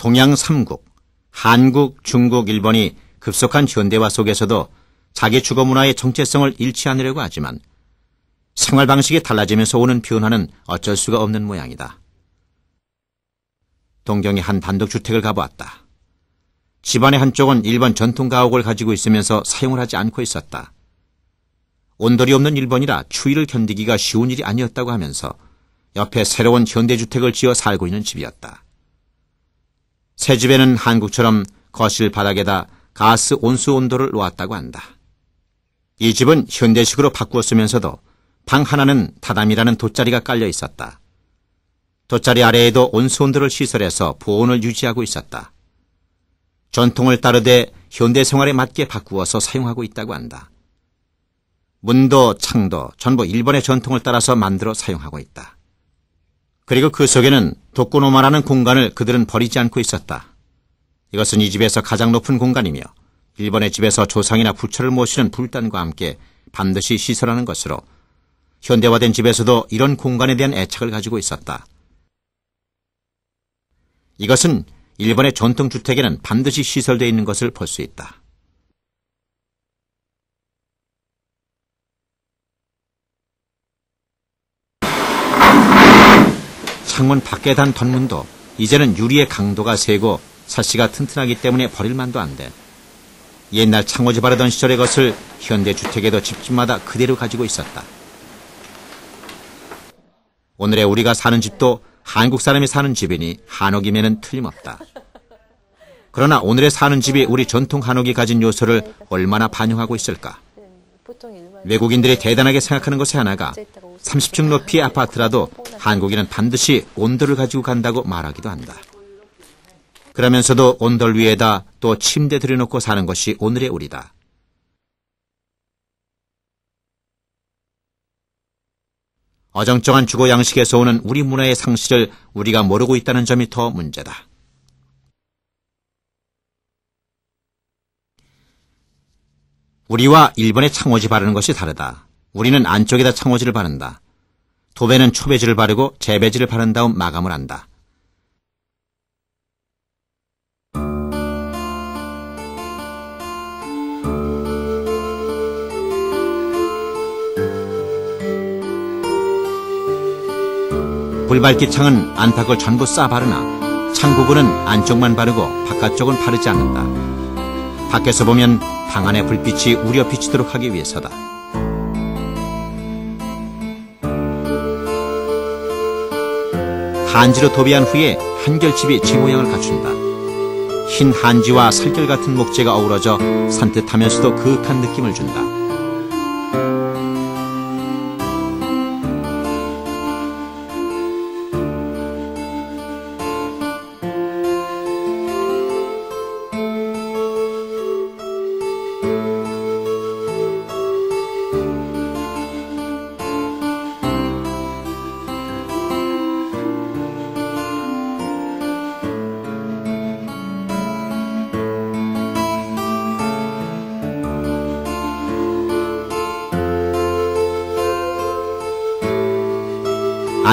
동양 3국, 한국, 중국, 일본이 급속한 현대화 속에서도 자기 주거 문화의 정체성을 잃지 않으려고 하지만 생활 방식이 달라지면서 오는 변화는 어쩔 수가 없는 모양이다. 동경의 한 단독주택을 가보았다. 집안의 한쪽은 일본 전통 가옥을 가지고 있으면서 사용을 하지 않고 있었다. 온돌이 없는 일본이라 추위를 견디기가 쉬운 일이 아니었다고 하면서 옆에 새로운 현대주택을 지어 살고 있는 집이었다. 새 집에는 한국처럼 거실 바닥에다 가스 온수 온도를 놓았다고 한다. 이 집은 현대식으로 바꾸었으면서도 방 하나는 다담이라는 돗자리가 깔려 있었다. 돗자리 아래에도 온수 온도를 시설해서 보온을 유지하고 있었다. 전통을 따르되 현대 생활에 맞게 바꾸어서 사용하고 있다고 한다. 문도 창도 전부 일본의 전통을 따라서 만들어 사용하고 있다. 그리고 그 속에는 도코노마라는 공간을 그들은 버리지 않고 있었다. 이것은 이 집에서 가장 높은 공간이며 일본의 집에서 조상이나 부처를 모시는 불단과 함께 반드시 시설하는 것으로 현대화된 집에서도 이런 공간에 대한 애착을 가지고 있었다. 이것은 일본의 전통주택에는 반드시 시설되어 있는 것을 볼 수 있다. 창문 밖에 단 덧문도 이제는 유리의 강도가 세고 사시가 튼튼하기 때문에 버릴만도 한데 옛날 창호지 바르던 시절의 것을 현대주택에도 집집마다 그대로 가지고 있었다. 오늘의 우리가 사는 집도 한국 사람이 사는 집이니 한옥임에는 틀림없다. 그러나 오늘의 사는 집이 우리 전통 한옥이 가진 요소를 얼마나 반영하고 있을까? 외국인들이 대단하게 생각하는 것의 하나가 30층 높이의 아파트라도 한국인은 반드시 온돌을 가지고 간다고 말하기도 한다. 그러면서도 온돌 위에다 또 침대 들여놓고 사는 것이 오늘의 우리다. 어정쩡한 주거 양식에서 오는 우리 문화의 상실을 우리가 모르고 있다는 점이 더 문제다. 우리와 일본의 창호지 바르는 것이 다르다. 우리는 안쪽에다 창호지를 바른다. 도배는 초배지를 바르고 재배지를 바른 다음 마감을 한다. 불밝기 창은 안팎을 전부 싸 바르나 창 부분은 안쪽만 바르고 바깥쪽은 바르지 않는다. 밖에서 보면 방 안의 불빛이 우려 비치도록 하기 위해서다. 한지로 도배한 후에 한결집이 지 모양을 갖춘다. 흰 한지와 살결 같은 목재가 어우러져 산뜻하면서도 그윽한 느낌을 준다.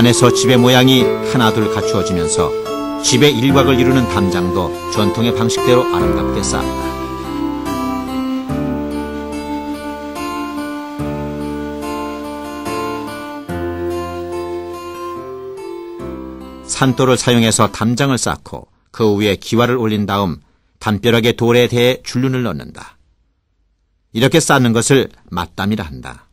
안에서 집의 모양이 하나둘 갖추어지면서 집의 일곽을 이루는 담장도 전통의 방식대로 아름답게 쌓았다. 산돌을 사용해서 담장을 쌓고 그 위에 기와를 올린 다음 담벼락의 돌에 대해 줄눈을 넣는다. 이렇게 쌓는 것을 맞담이라 한다.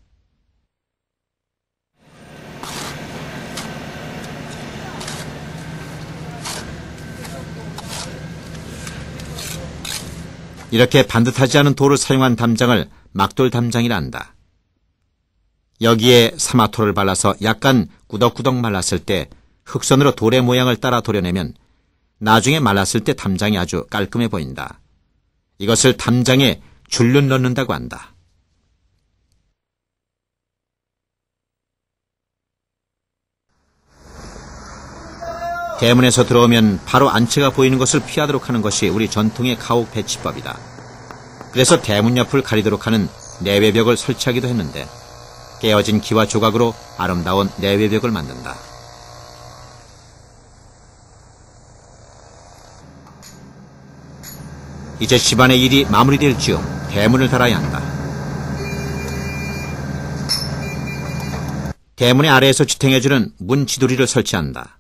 이렇게 반듯하지 않은 돌을 사용한 담장을 막돌 담장이라 한다. 여기에 사마토를 발라서 약간 꾸덕꾸덕 말랐을 때 흑선으로 돌의 모양을 따라 도려내면 나중에 말랐을 때 담장이 아주 깔끔해 보인다. 이것을 담장에 줄눈 넣는다고 한다. 대문에서 들어오면 바로 안채가 보이는 것을 피하도록 하는 것이 우리 전통의 가옥 배치법이다. 그래서 대문 옆을 가리도록 하는 내외벽을 설치하기도 했는데 깨어진 기와 조각으로 아름다운 내외벽을 만든다. 이제 집안의 일이 마무리될 즈음 대문을 달아야 한다. 대문의 아래에서 지탱해주는 문 지도리를 설치한다.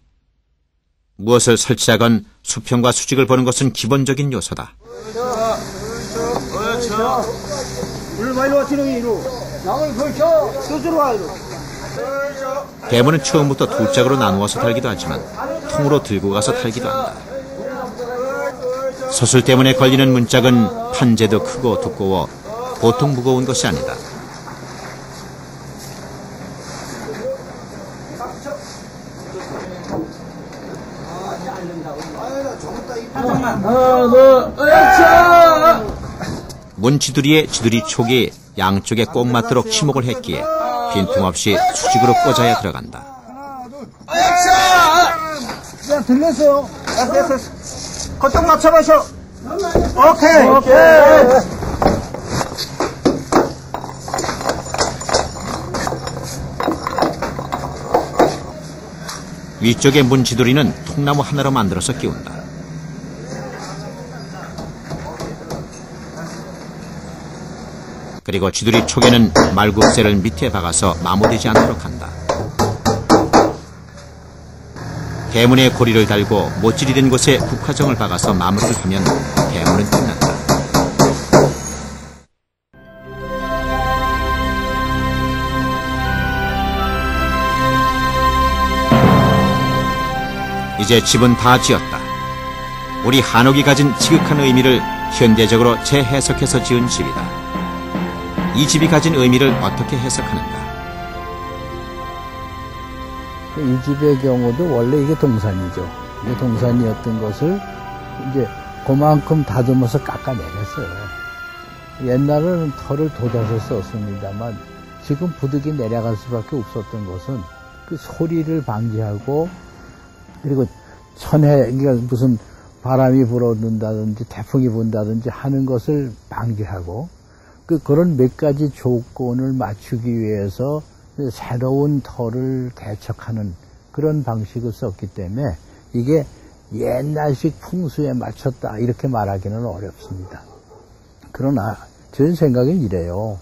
무엇을 설치하건 수평과 수직을 보는 것은 기본적인 요소다. 대문은 처음부터 두 짝으로 나누어서 달기도 하지만 통으로 들고 가서 달기도 한다. 서술 때문에 걸리는 문짝은 판재도 크고 두꺼워 보통 무거운 것이 아니다. 문지두리의 지두리 촉이 양쪽에 꼭 맞도록 치목을 했기에 빈틈없이 수직으로 꽂아야 들어간다. 야, 들렸어요? 됐어. 그쪽 맞춰보셔. 오케이. 위쪽의 문지두리는 통나무 하나로 만들어서 끼운다. 그리고 지두리 촉에는 말굽쇠를 밑에 박아서 마모되지 않도록 한다. 대문에 고리를 달고 못질이 된 곳에 국화정을 박아서 마무리를 하면 대문은 끝난다. 이제 집은 다 지었다. 우리 한옥이 가진 지극한 의미를 현대적으로 재해석해서 지은 집이다. 이 집이 가진 의미를 어떻게 해석하는가? 이 집의 경우도 원래 이게 동산이죠. 이게 동산이었던 것을 이제 그만큼 다듬어서 깎아내렸어요. 옛날에는 털을 돋아서 썼습니다만 지금 부득이 내려갈 수밖에 없었던 것은 그 소리를 방지하고 그리고 그러니까 무슨 바람이 불어든다든지 태풍이 분다든지 하는 것을 방지하고 그런 몇 가지 조건을 맞추기 위해서 새로운 털을 개척하는 그런 방식을 썼기 때문에 이게 옛날식 풍수에 맞췄다 이렇게 말하기는 어렵습니다. 그러나 제 생각은 이래요.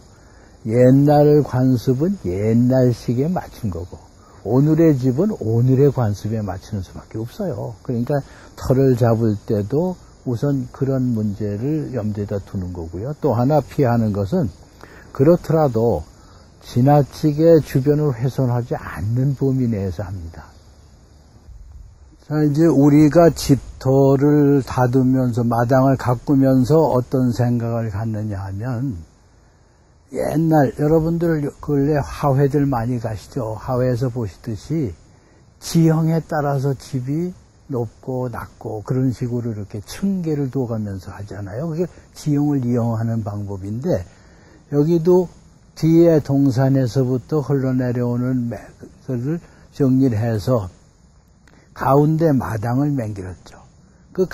옛날 관습은 옛날식에 맞춘 거고 오늘의 집은 오늘의 관습에 맞추는 수밖에 없어요. 그러니까 털을 잡을 때도 우선 그런 문제를 염두에다 두는 거고요. 또 하나 피하는 것은 그렇더라도 지나치게 주변을 훼손하지 않는 범위 내에서 합니다. 자, 이제 우리가 집터를 다듬으면서 마당을 가꾸면서 어떤 생각을 갖느냐 하면 옛날 여러분들 근래 하회들 많이 가시죠. 하회에서 보시듯이 지형에 따라서 집이 높고 낮고 그런 식으로 이렇게 층계를 둬가면서 하잖아요. 그게 지형을 이용하는 방법인데 여기도 뒤에 동산에서부터 흘러내려오는 맥을 정리를 해서 가운데 마당을 맹길었죠. 그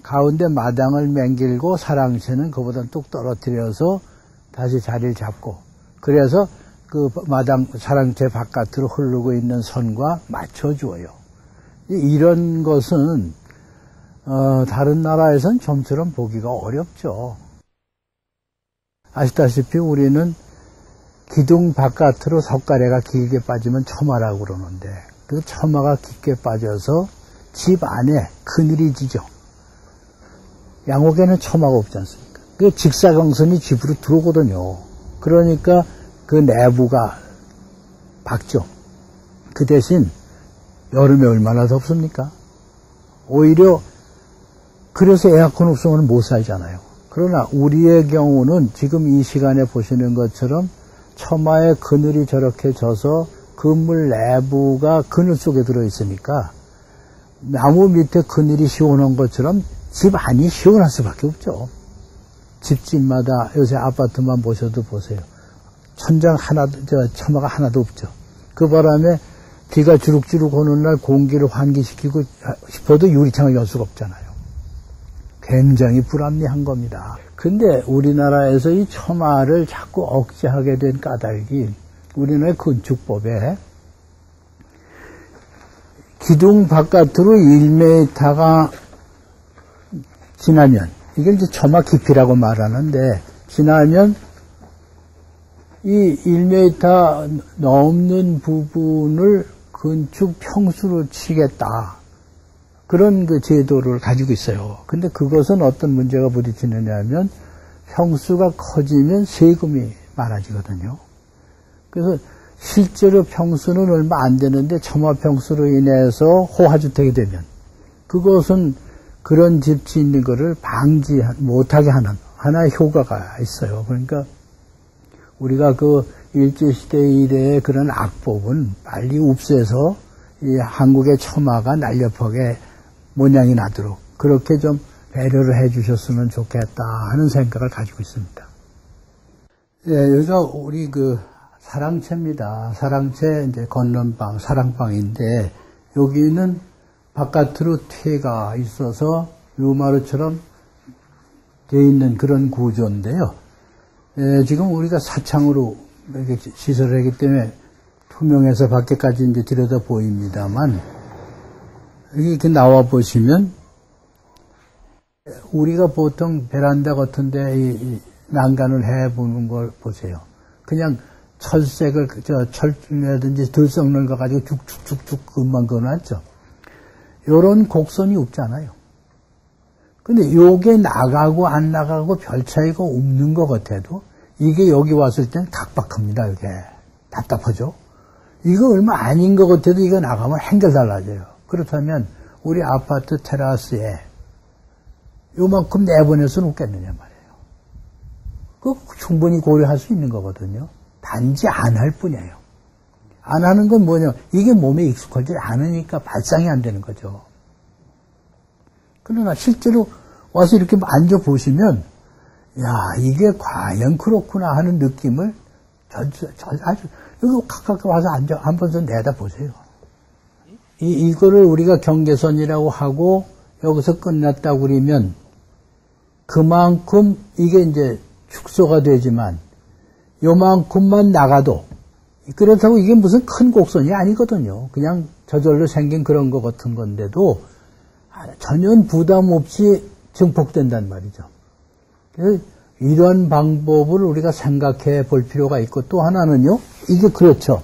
가운데 마당을 맹길고 사랑채는 그보다 뚝 떨어뜨려서 다시 자리를 잡고 그래서 그 마당 사랑채 바깥으로 흐르고 있는 선과 맞춰주어요. 이런 것은 다른 나라에선 좀처럼 보기가 어렵죠. 아시다시피 우리는 기둥 바깥으로 석가래가 길게 빠지면 처마라고 그러는데 그 처마가 깊게 빠져서 집 안에 그늘이 지죠. 양옥에는 처마가 없지 않습니까? 그 직사광선이 집으로 들어오거든요. 그러니까 그 내부가 밝죠. 그 대신 여름에 얼마나 덥습니까? 오히려 그래서 에어컨 없으면 못 살잖아요. 그러나 우리의 경우는 지금 이 시간에 보시는 것처럼 처마에 그늘이 저렇게 져서 건물 내부가 그늘 속에 들어있으니까 나무 밑에 그늘이 시원한 것처럼 집 안이 시원할 수밖에 없죠. 집집마다 요새 아파트만 보셔도 보세요. 천장 하나도, 처마가 하나도 없죠. 그 바람에 비가 주룩주룩 오는 날 공기를 환기시키고 싶어도 유리창을 열 수가 없잖아요. 굉장히 불합리한 겁니다. 근데 우리나라에서 이 처마를 자꾸 억제하게 된 까닭이 우리나라의 건축법에 기둥 바깥으로 1m가 지나면 이게 이제 처마 깊이라고 말하는데, 지나면 이 1m 넘는 부분을 건축 평수로 치겠다. 그런 그 제도를 가지고 있어요. 근데 그것은 어떤 문제가 부딪히느냐 하면 평수가 커지면 세금이 많아지거든요. 그래서 실제로 평수는 얼마 안 되는데 처마 평수로 인해서 호화주택이 되면 그것은 그런 집 짓는 거를 방지 못하게 하는 하나의 효과가 있어요. 그러니까 우리가 그 일제시대 이래의 그런 악법은 빨리 없애서 이 한국의 처마가 날렵하게 모양이 나도록 그렇게 좀 배려를 해 주셨으면 좋겠다 하는 생각을 가지고 있습니다. 예, 여기가 우리 그 사랑채입니다. 사랑채 이제 건넌방, 사랑방인데 여기는 바깥으로 퇴가 있어서 요마루처럼 되어 있는 그런 구조인데요. 예, 지금 우리가 사창으로 이렇게 시설을 하기 때문에 투명해서 밖에까지 이제 들여다 보입니다만, 이렇게 나와 보시면, 우리가 보통 베란다 같은데 이 난간을 해 보는 걸 보세요. 그냥 철색을, 철이라든지 들썩는 거 가지고 쭉쭉쭉쭉 금방 그어놨죠. 요런 곡선이 없잖아요. 근데 요게 나가고 안 나가고 별 차이가 없는 것 같아도 이게 여기 왔을 땐 각박합니다. 이게 답답하죠. 이거 얼마 아닌 것 같아도 이거 나가면 한결 달라져요. 그렇다면 우리 아파트 테라스에 요만큼 내보낼 수는 없겠느냐 말이에요. 그거 충분히 고려할 수 있는 거거든요. 단지 안 할 뿐이에요. 안 하는 건 뭐냐, 이게 몸에 익숙하지 않으니까 발상이 안 되는 거죠. 그러나 실제로 와서 이렇게 앉아보시면, 야, 이게 과연 그렇구나 하는 느낌을 아주, 여기 가깝게 와서 한 번 더 내다보세요. 이거를 우리가 경계선이라고 하고 여기서 끝났다고 그러면 그만큼 이게 이제 축소가 되지만 요만큼만 나가도 그렇다고 이게 무슨 큰 곡선이 아니거든요. 그냥 저절로 생긴 그런 것 같은 건데도 전혀 부담 없이 증폭된단 말이죠. 그래서 이런 방법을 우리가 생각해 볼 필요가 있고, 또 하나는요, 이게 그렇죠.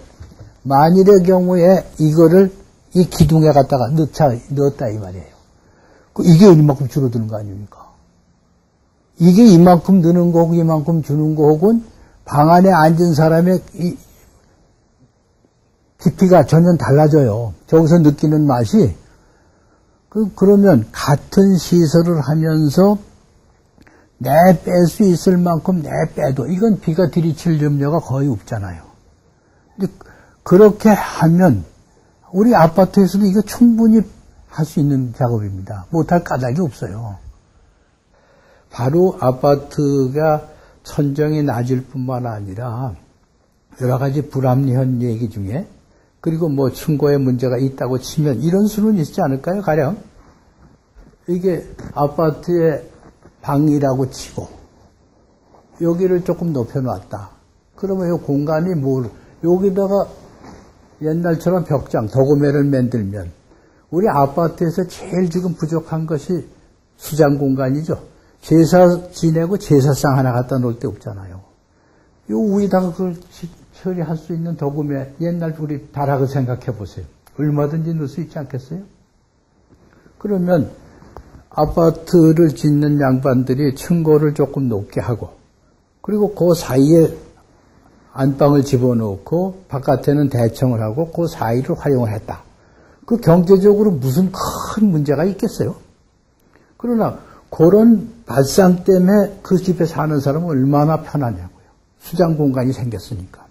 만일의 경우에 이거를 이 기둥에 갖다가 넣었다 이 말이에요. 이게 얼마큼 줄어드는 거 아닙니까? 이게 이만큼 넣는 거고 이만큼 주는 거하고는 방 안에 앉은 사람의 이 깊이가 전혀 달라져요. 저기서 느끼는 맛이. 그러면 같은 시설을 하면서 내 뺄 수 있을 만큼 내 빼도 이건 비가 들이칠 염려가 거의 없잖아요. 근데 그렇게 하면 우리 아파트에서도 이거 충분히 할 수 있는 작업입니다. 못할 까닭이 없어요. 바로 아파트가 천정이 낮을 뿐만 아니라 여러 가지 불합리한 얘기 중에, 그리고 뭐 층고에 문제가 있다고 치면 이런 수는 있지 않을까요? 가령 이게 아파트의 방이라고 치고 여기를 조금 높여놨다. 그러면 이 공간이 여기다가 옛날처럼 벽장, 도구매를 만들면 우리 아파트에서 제일 지금 부족한 것이 수장 공간이죠. 제사 지내고 제사상 하나 갖다 놓을 데 없잖아요. 요 위에다가 그걸 처리할 수 있는 도구매, 옛날 우리 다락을 생각해 보세요. 얼마든지 넣을 수 있지 않겠어요? 그러면 아파트를 짓는 양반들이 층고를 조금 높게 하고, 그리고 그 사이에 안방을 집어넣고 바깥에는 대청을 하고 그 사이를 활용을 했다. 그 경제적으로 무슨 큰 문제가 있겠어요? 그러나 그런 발상 때문에 그 집에 사는 사람은 얼마나 편하냐고요. 수장 공간이 생겼으니까.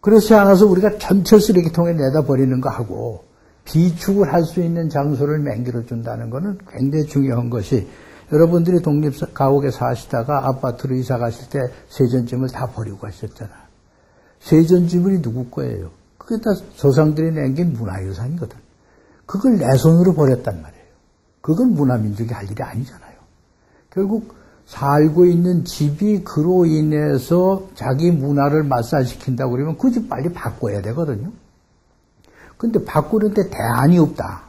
그렇지 않아서 우리가 전체 쓰레기통에 내다 버리는 거 하고 비축을 할 수 있는 장소를 만들어 준다는 것은 굉장히 중요한 것이, 여러분들이 독립가옥에 사시다가 아파트로 이사 가실 때 세전짐을 다 버리고 가셨잖아. 세전지물이 누구 거예요? 그게 다 조상들이 남긴 문화유산이거든. 그걸 내 손으로 버렸단 말이에요. 그건 문화민족이 할 일이 아니잖아요. 결국 살고 있는 집이 그로 인해서 자기 문화를 말살시킨다고 그러면 그 집 빨리 바꿔야 되거든요. 근데 바꾸는데 대안이 없다.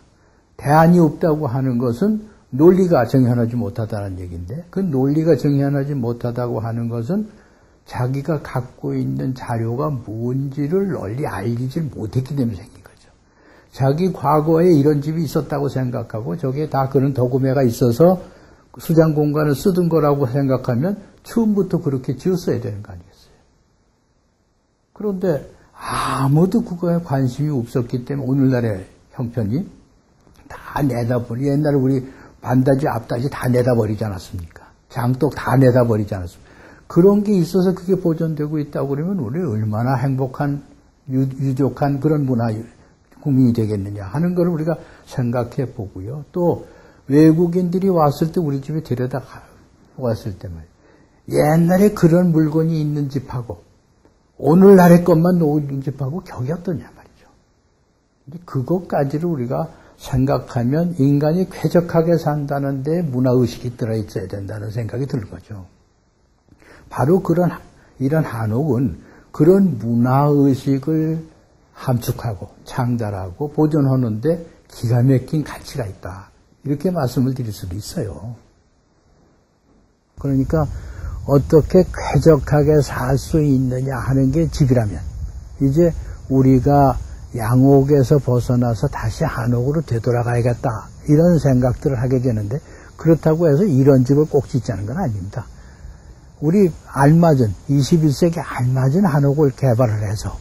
대안이 없다고 하는 것은 논리가 정연하지 못하다는 얘기인데 그 논리가 정연하지 못하다고 하는 것은 자기가 갖고 있는 자료가 뭔지를 널리 알리질 못했기 때문에 생긴 거죠. 자기 과거에 이런 집이 있었다고 생각하고 저게 다 그런 도구매가 있어서 수장 공간을 쓰던 거라고 생각하면 처음부터 그렇게 지었어야 되는 거 아니겠어요? 그런데 아무도 그거에 관심이 없었기 때문에 오늘날의 형편이 다 내다버리, 옛날에 우리 반다지 앞다지 다 내다버리지 않았습니까? 장독 다 내다버리지 않았습니까? 그런 게 있어서 그게 보존되고 있다고 그러면 우리 얼마나 행복한, 유족한 그런 문화 국민이 되겠느냐 하는 걸 우리가 생각해 보고요. 또 외국인들이 왔을 때 우리 집에 데려다 왔을 때 말이에요. 옛날에 그런 물건이 있는 집하고 오늘날의 것만 놓은 집하고 격이 어떠냐 말이죠. 그것까지를 우리가 생각하면 인간이 쾌적하게 산다는데 문화의식이 들어있어야 된다는 생각이 들 거죠. 바로 이런 한옥은 그런 문화의식을 함축하고 창달하고 보존하는데 기가 막힌 가치가 있다. 이렇게 말씀을 드릴 수도 있어요. 그러니까 어떻게 쾌적하게 살 수 있느냐 하는 게 집이라면 이제 우리가 양옥에서 벗어나서 다시 한옥으로 되돌아가야겠다 이런 생각들을 하게 되는데 그렇다고 해서 이런 집을 꼭 짓자는 건 아닙니다. 우리 알맞은 21세기 알맞은 한옥을 개발을 해서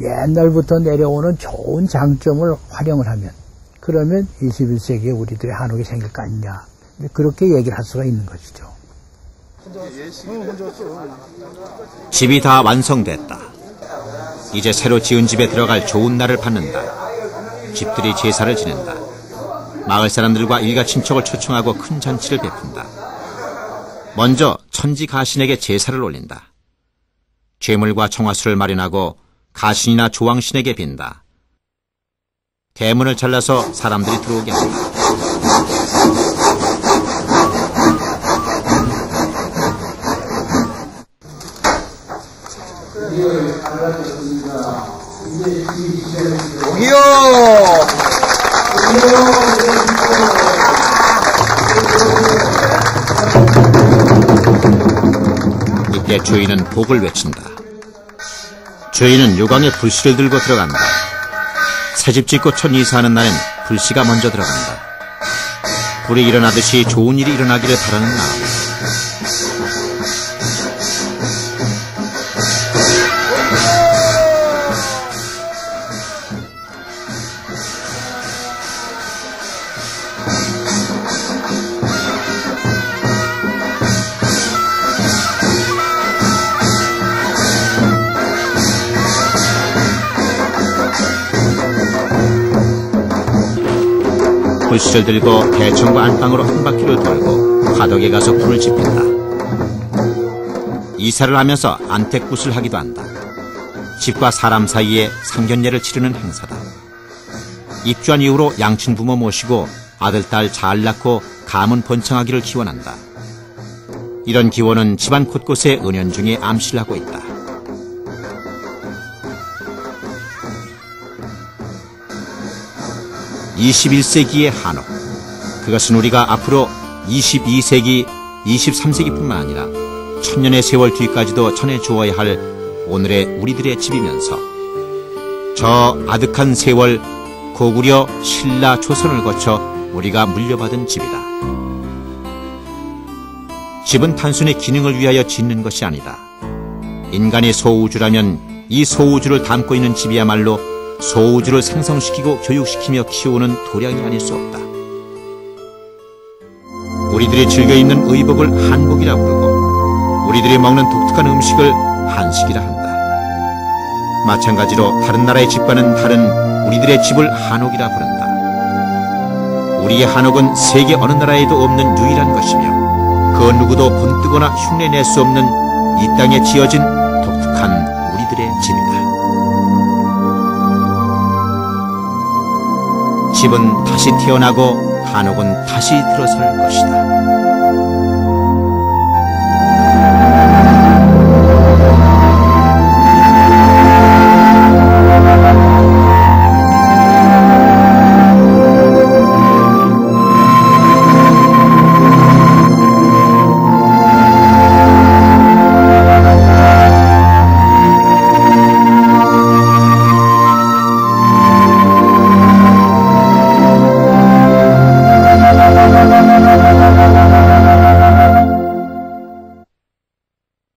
옛날부터 내려오는 좋은 장점을 활용을 하면 그러면 21세기에 우리들의 한옥이 생길 거 아니냐 그렇게 얘기를 할 수가 있는 것이죠. 집이 다 완성됐다. 이제 새로 지은 집에 들어갈 좋은 날을 받는다. 집들이 제사를 지낸다. 마을 사람들과 일가 친척을 초청하고 큰 잔치를 베푼다. 먼저 천지 가신에게 제사를 올린다. 죄물과 청화수를 마련하고 가신이나 조왕신에게 빈다. 대문을 잘라서 사람들이 들어오게 한다. 여기요! 이때 주인은 복을 외친다. 주인은 요강에 불씨를 들고 들어간다. 새집 짓고 첫 이사하는 날엔 불씨가 먼저 들어간다. 불이 일어나듯이 좋은 일이 일어나기를 바라는 마음. 불씨를 들고 대청과 안방으로 한 바퀴를 돌고 화덕에 가서 불을 지핀다. 이사를 하면서 안택굿을 하기도 한다. 집과 사람 사이에 상견례를 치르는 행사다. 입주한 이후로 양친 부모 모시고 아들, 딸 잘 낳고 가문 번창하기를 기원한다. 이런 기원은 집안 곳곳에 은연중에 암시를 하고 있다. (21세기의) 한옥. 그것은 우리가 앞으로 22세기, 23세기뿐만 아니라 천년의 세월 뒤까지도 전해주어야 할 오늘의 우리들의 집이면서 저 아득한 세월 고구려, 신라, 조선을 거쳐 우리가 물려받은 집이다. 집은 단순히 기능을 위하여 짓는 것이 아니다. 인간이 소우주라면 이 소우주를 담고 있는 집이야말로 소우주를 생성시키고 교육시키며 키우는 도량이 아닐 수 없다. 우리들이 즐겨 입는 의복을 한복이라 부르고 우리들이 먹는 독특한 음식을 한식이라 한다. 마찬가지로 다른 나라의 집과는 다른 우리들의 집을 한옥이라 부른다. 우리의 한옥은 세계 어느 나라에도 없는 유일한 것이며 그 누구도 본뜨거나 흉내낼 수 없는 이 땅에 지어진 독특한 우리들의 집이다. 집은 다시 태어나고 한옥은 다시 들어설 것이다.